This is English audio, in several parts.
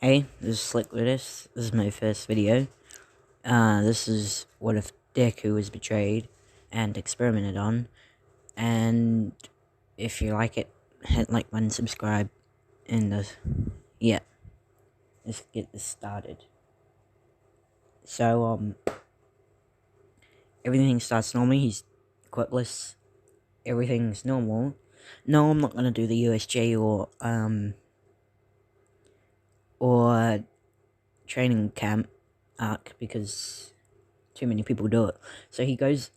Hey, this is Slick with this. This is my first video. This is what if Deku was betrayed and experimented on. And if you like it, hit like button, subscribe, and yeah, let's get this started. So everything starts normally. He's quitless. Everything's normal. No, I'm not gonna do the USJ or training camp arc because too many people do it. So he goes,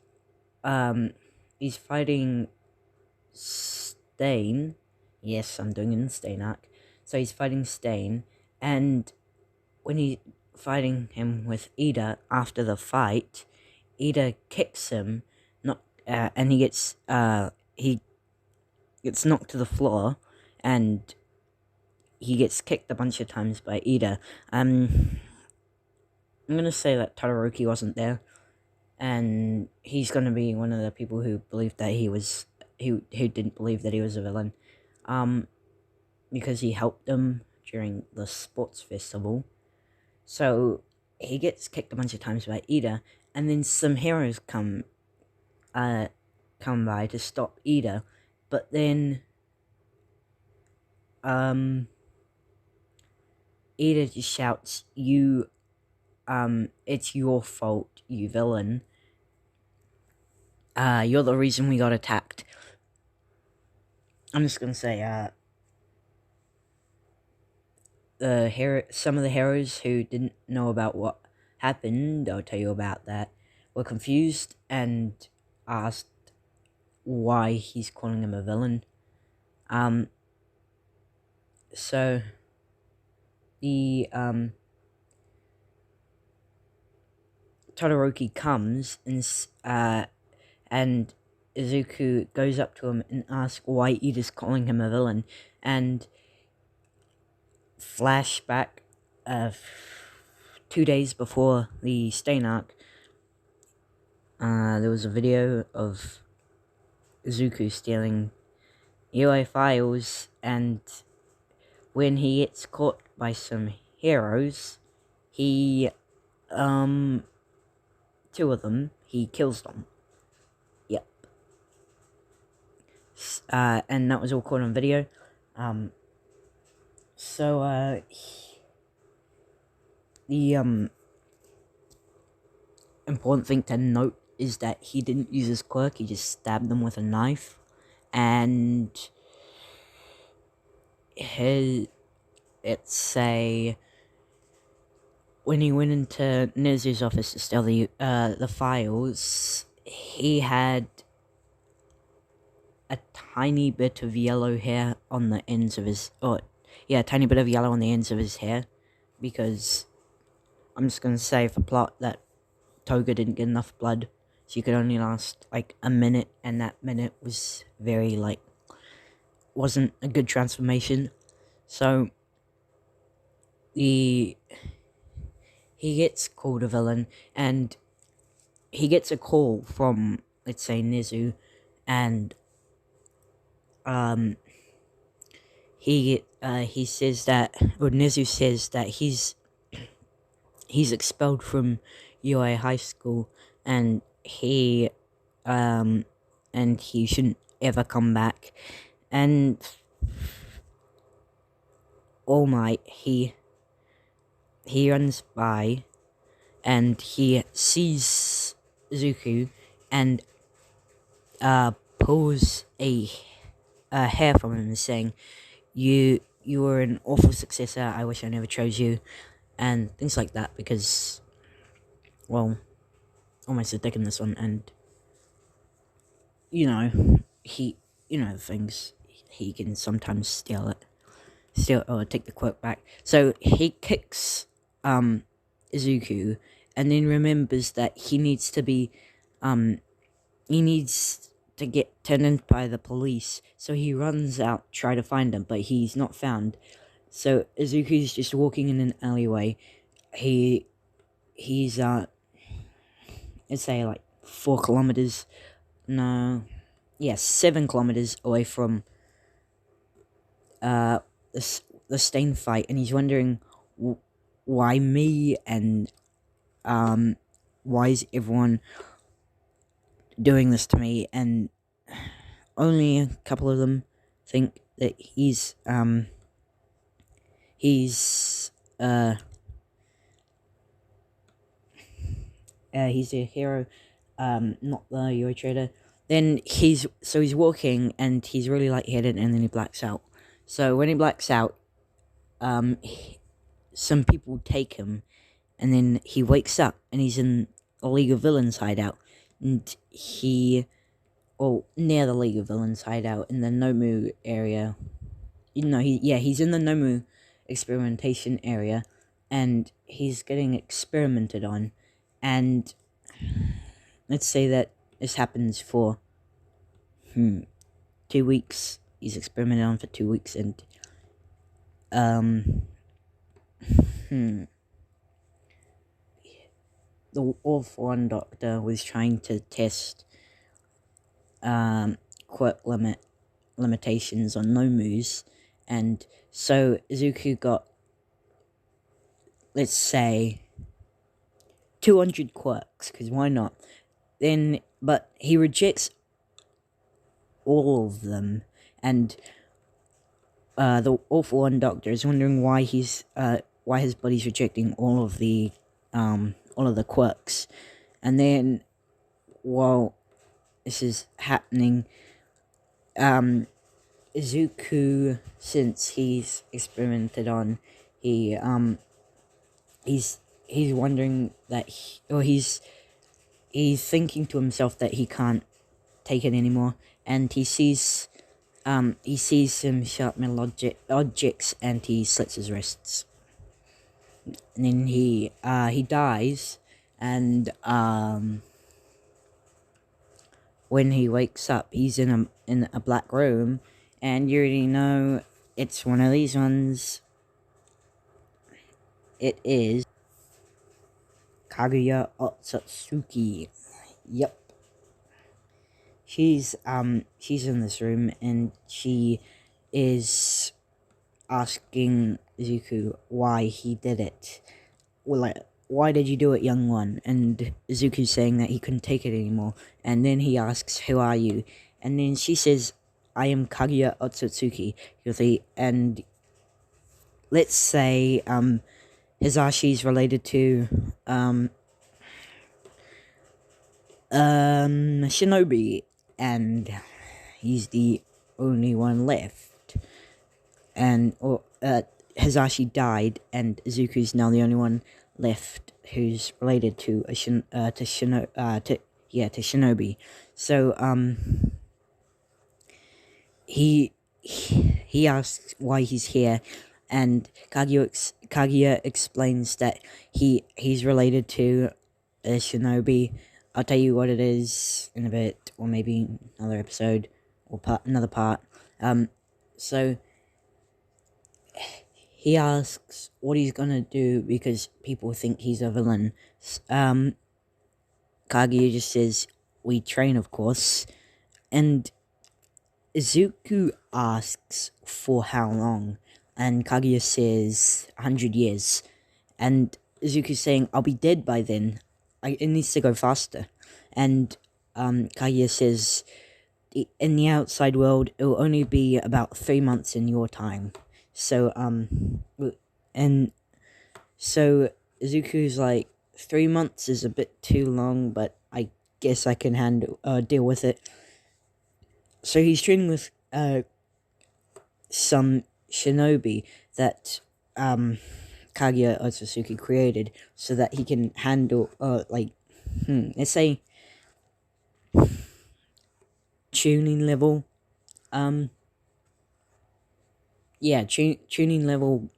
he's fighting Stain. Yes, I'm doing it in Stain arc. So he's fighting Stain, and when he's fighting him with Ida after the fight, Ida kicks him, and he gets knocked to the floor, and he gets kicked a bunch of times by Ida. I'm gonna say that Todoroki wasn't there, and he's gonna be one of the people who believed that who didn't believe that he was a villain, because he helped them during the sports festival. So he gets kicked a bunch of times by Ida, and then some heroes come by to stop Ida, but then Ida just shouts, it's your fault, you villain. You're the reason we got attacked. I'm just gonna say, some of the heroes who didn't know about what happened, I'll tell you about that, were confused and asked why he's calling him a villain. So the Todoroki comes and Izuku goes up to him and asks why Ida's calling him a villain, and flashback 2 days before the Stain arc, there was a video of Izuku stealing UA files, and when he gets caught by some heroes, he two of them, he kills them. Yep. And that was all caught on video. So the important thing to note is that he didn't use his quirk, he just stabbed them with a knife, and when he went into Nezu's office to steal the files, he had a tiny bit of yellow hair on the ends of his, a tiny bit of yellow on the ends of his hair, because I'm just gonna say for plot that Toga didn't get enough blood, so you could only last like a minute, and that minute was wasn't a good transformation. So he gets called a villain, and he gets a call from, let's say, Nezu, and he says that, or Nezu says that he's expelled from UA High School, and he shouldn't ever come back. And All Might, he runs by, and he sees Izuku, and pulls a hair from him, saying, you were an awful successor, I wish I never chose you, and things like that, because, well, almost a dick in this one, and, the things, he can sometimes steal or take the quirk back. So he kicks Izuku, and then remembers that he needs to get turned in by the police, so he runs out, try to find him, but he's not found. So Izuku's just walking in an alleyway. He's let's say like 4 kilometers, 7 kilometers away from the Stain fight, and he's wondering why me, and why is everyone doing this to me? And only a couple of them think that he's a hero, not the Euro Trader. Then he's walking and he's really lightheaded, and then he blacks out. So when he blacks out, some people take him, and then he wakes up and he's in a League of Villains hideout, and near the League of Villains hideout in the Nomu area. He's in the Nomu experimentation area, and he's getting experimented on, and let's say that this happens for 2 weeks. He's experimented on for 2 weeks, and the All-for-One doctor was trying to test quirk limitations on Nomus, and so Izuku got, let's say, 200 quirks, because why not? But he rejects all of them, and the All-for-One doctor is wondering why his body's rejecting all of the quirks. And then, while this is happening, Izuku, since he's experimented on, he's wondering that he's thinking to himself that he can't take it anymore, and he sees some sharp metal objects, and he slits his wrists. And then he dies, and when he wakes up, he's in a black room, and you already know it's one of these ones. It is Kaguya Otsutsuki. Yep. She's in this room, and she is asking Izuku why he did it. Well, why did you do it, young one? And Izuku's saying that he couldn't take it anymore. And then he asks, who are you? And then she says, I am Kaguya Otsutsuki. And let's say Hisashi's related to Shinobi, and he's the only one left. And Hisashi died, and Izuku's now the only one left who's related to Shinobi. So he asks why he's here, and Kaguya explains that he's related to Shinobi. I'll tell you what it is in a bit, or maybe another episode, or another part. So he asks what he's gonna do because people think he's a villain. Kaguya just says, we train, of course. And Izuku asks for how long, and Kaguya says 100 years. And Izuku's saying, I'll be dead by then. It needs to go faster. And Kaguya says, in the outside world, it will only be about 3 months in your time. So, so Izuku's like, 3 months is a bit too long, but I guess I can deal with it. So he's training with some shinobi that Kaguya Otsutsuki created, so that he can handle let's say tuning level, tuning level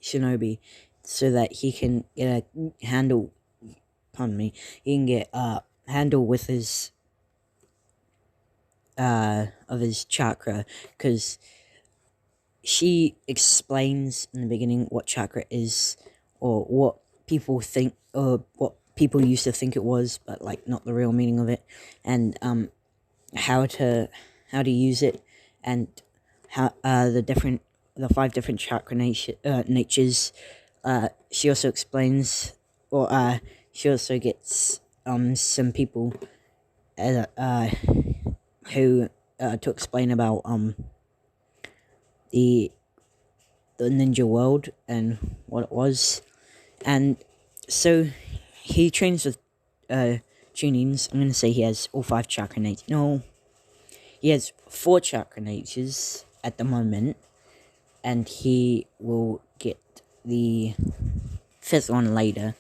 shinobi, so that he can get a handle. Pardon me. He can get handle with his of his chakra, because she explains in the beginning what chakra is, or what people think, or what people used to think it was, but like not the real meaning of it, and how to use it, and how the different the 5 different chakra natures. She also explains, or she also gets some people who to explain about the ninja world and what it was. And so he trains with tunings. I'm gonna say he has all 5 chakra natures. No, he has 4 chakra natures at the moment, and he will get the 5th one later.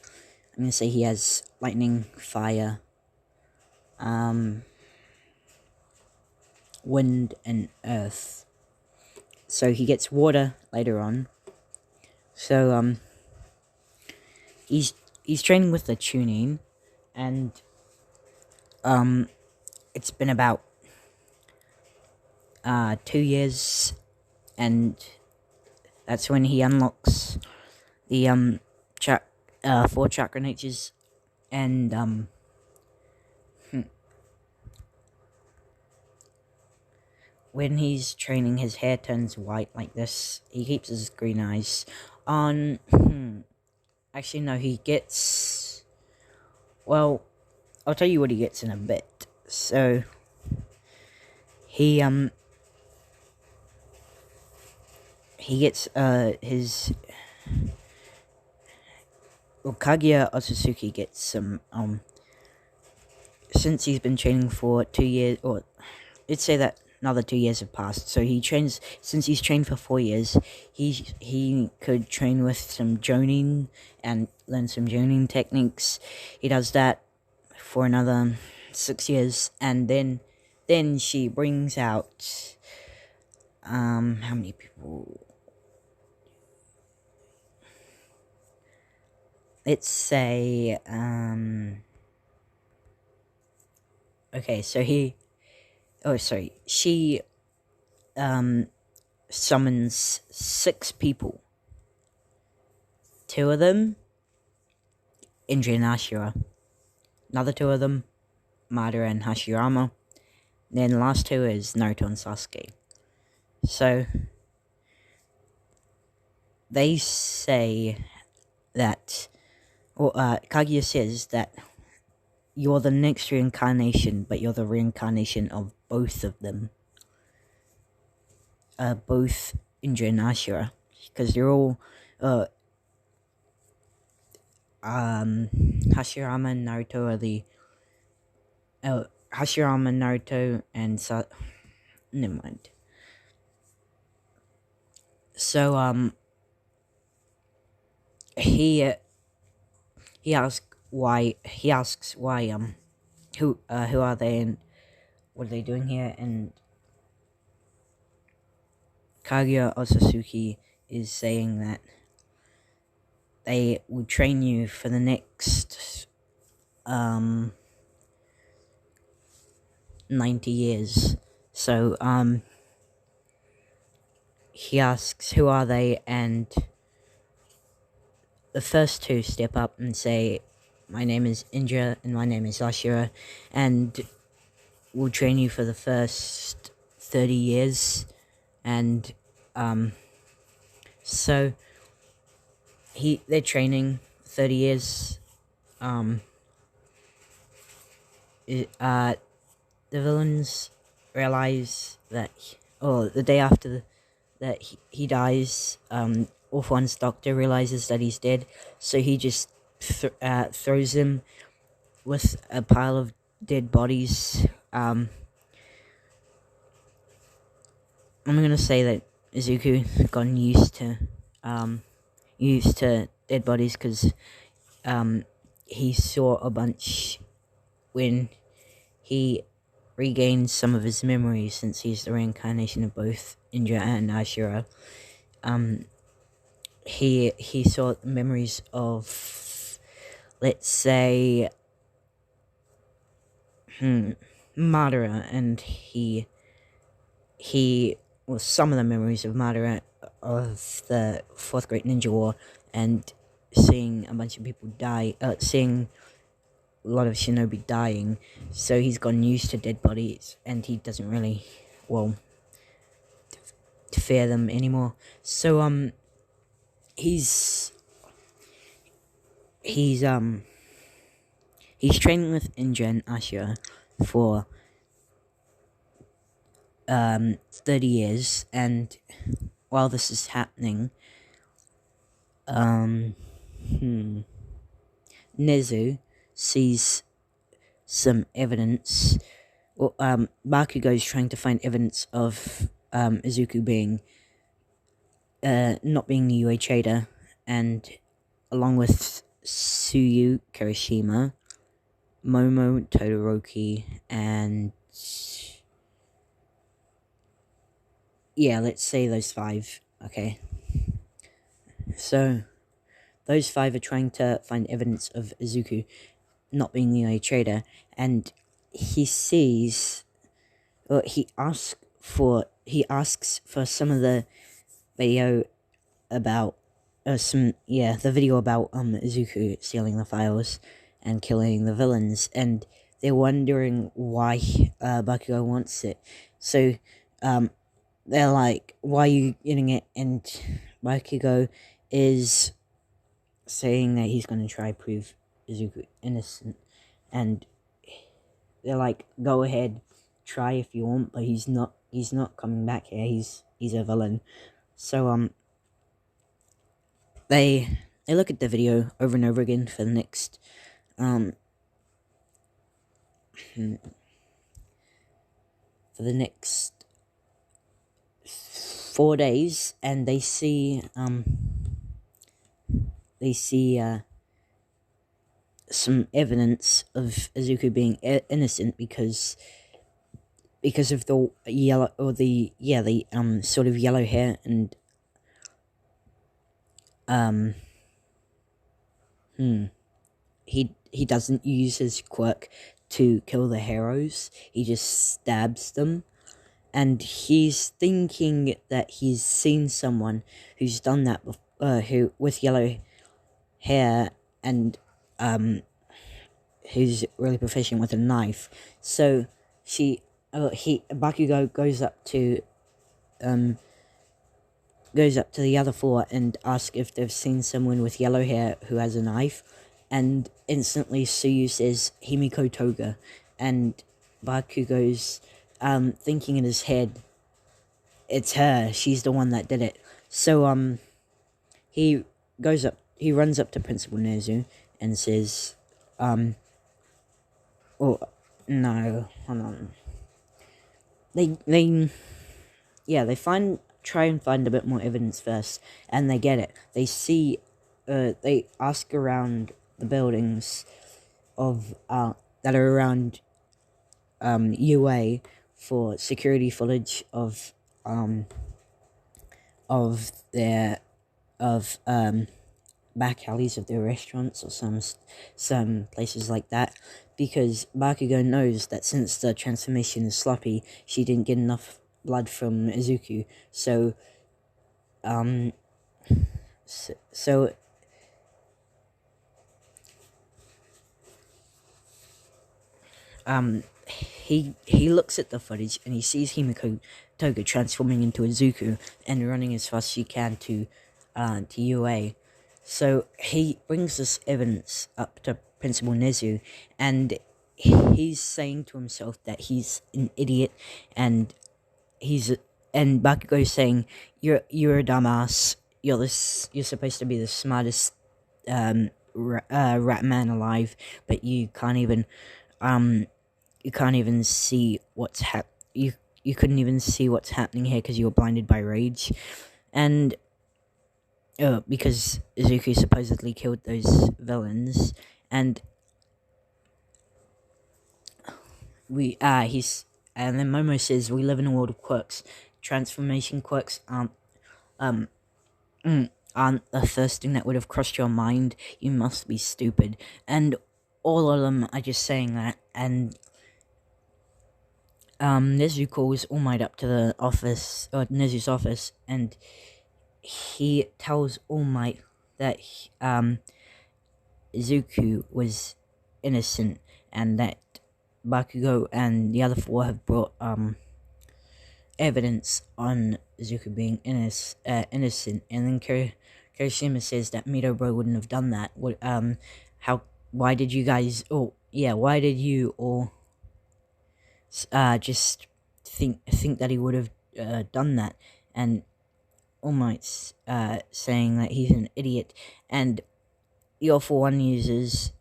I'm gonna say he has lightning, fire, wind, and earth. So he gets water later on. So he's training with the tuning, and it's been about 2 years, and that's when he unlocks the 4 chakra natures. And when he's training, his hair turns white like this. He keeps his green eyes on. Actually, no, he gets, well, I'll tell you what he gets in a bit. So he gets his, well, Kaguya Otsutsuki gets some since he's been training for 2 years, or let's say that another 2 years have passed. So he trains, since he's trained for 4 years, he could train with some jonin and learn some jonin techniques. He does that for another 6 years, and then she brings out how many people? Let's say okay, so she summons 6 people. 2 of them, Indra and Ashura. Another 2 of them, Madara and Hashirama. Then the last 2 is Naruto and Sasuke. So they say that, or Kaguya says that you're the next reincarnation, but you're the reincarnation of both of them. Both Indra and Ashura, because they're all Hashirama and Naruto are the Hashirama, Naruto, and never mind. So he asks why who are they and what are they doing here, and Kaguya Otsutsuki is saying that they will train you for the next 90 years. So he asks who are they, and the first 2 step up and say, my name is Indra and my name is Ashura, and we'll train you for the first 30 years. And so they're training 30 years. The villains realize that, the day after that he dies, All For One's doctor realizes that he's dead, so he just throws him with a pile of dead bodies. I'm gonna say that Izuku gotten used to dead bodies, because he saw a bunch when he regained some of his memories, since he's the reincarnation of both Indra and Ashura. He saw memories of, let's say, Madara, and he some of the memories of Madara of the 4th Great Ninja War, and seeing a bunch of people die, seeing a lot of shinobi dying, so he's gotten used to dead bodies, and he doesn't really, well, fear them anymore. So he's he's training with Inja and Asha for 30 years, and while this is happening, Nezu sees some evidence. Well, Bakugo is trying to find evidence of Izuku being not being the UA trader, and along with Tsuyu Kirishima, Momo Todoroki, and yeah, let's say those 5. Okay, so those 5 are trying to find evidence of Izuku not being the UA trader, and he sees, well, he asks for some of the video about the video about Izuku stealing the files and killing the villains, and they're wondering why Bakugo wants it. So they're like, why are you getting it? And Bakugo is saying that he's going to try prove Izuku innocent, and they're like, go ahead, try if you want, but he's not coming back here. He's a villain. So they look at the video over and over again for the next for the next 4 days, and they see some evidence of Izuku being innocent because of the yellow, or the sort of yellow hair, and he doesn't use his quirk to kill the heroes. He just stabs them, and he's thinking that he's seen someone who's done that who with yellow hair, and who's really proficient with a knife. So Bakugo goes up to the other 4 and asks if they've seen someone with yellow hair who has a knife, and instantly Tsuyu says Himiko Toga, and Bakugo's thinking in his head, it's her, she's the one that did it. So he runs up to Principal Nezu and says, oh no, hold on. They try and find a bit more evidence first, and they get it. They see, they ask around the buildings of that are around UA for security footage of their back alleys of their restaurants, or some places like that, because Bakugo knows that since the transformation is sloppy, she didn't get enough blood from Izuku. So he looks at the footage, and he sees Himiko Toga transforming into Izuku and running as fast as she can to UA. So he brings this evidence up to Principal Nezu, and he's saying to himself that he's an idiot, and Bakugo's saying, you're a dumbass. You're supposed to be the smartest rat man alive, but you can't even see what's you couldn't even see what's happening here because you were blinded by rage, and because Izuku supposedly killed those villains, and and then Momo says, we live in a world of quirks. Transformation quirks aren't the first thing that would have crossed your mind. You must be stupid. And all of them are just saying that, and Nezu calls All Might up to the office, or Nezu's office, and he tells All Might that Izuku was innocent, and that Bakugo and the other 4 have brought evidence on Izuku being innocent, and then Kirishima says that Midobro wouldn't have done that. Why did you guys, why did you all, just think that he would have, done that? And All Might's, saying that he's an idiot, and the Awful One uses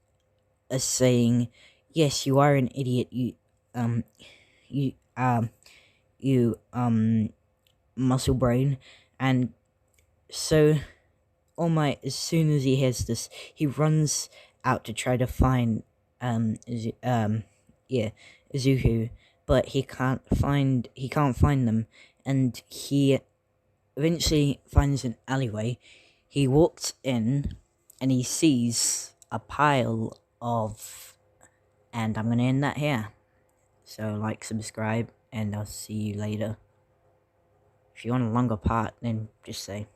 a saying, yes, you are an idiot, you, muscle brain. And so All Might, as soon as he hears this, he runs out to try to find Izuku, but he can't find them, and he eventually finds an alleyway. He walks in and he sees a pile of, and I'm gonna end that here. So like, subscribe, and I'll see you later. If you want a longer part, then just say.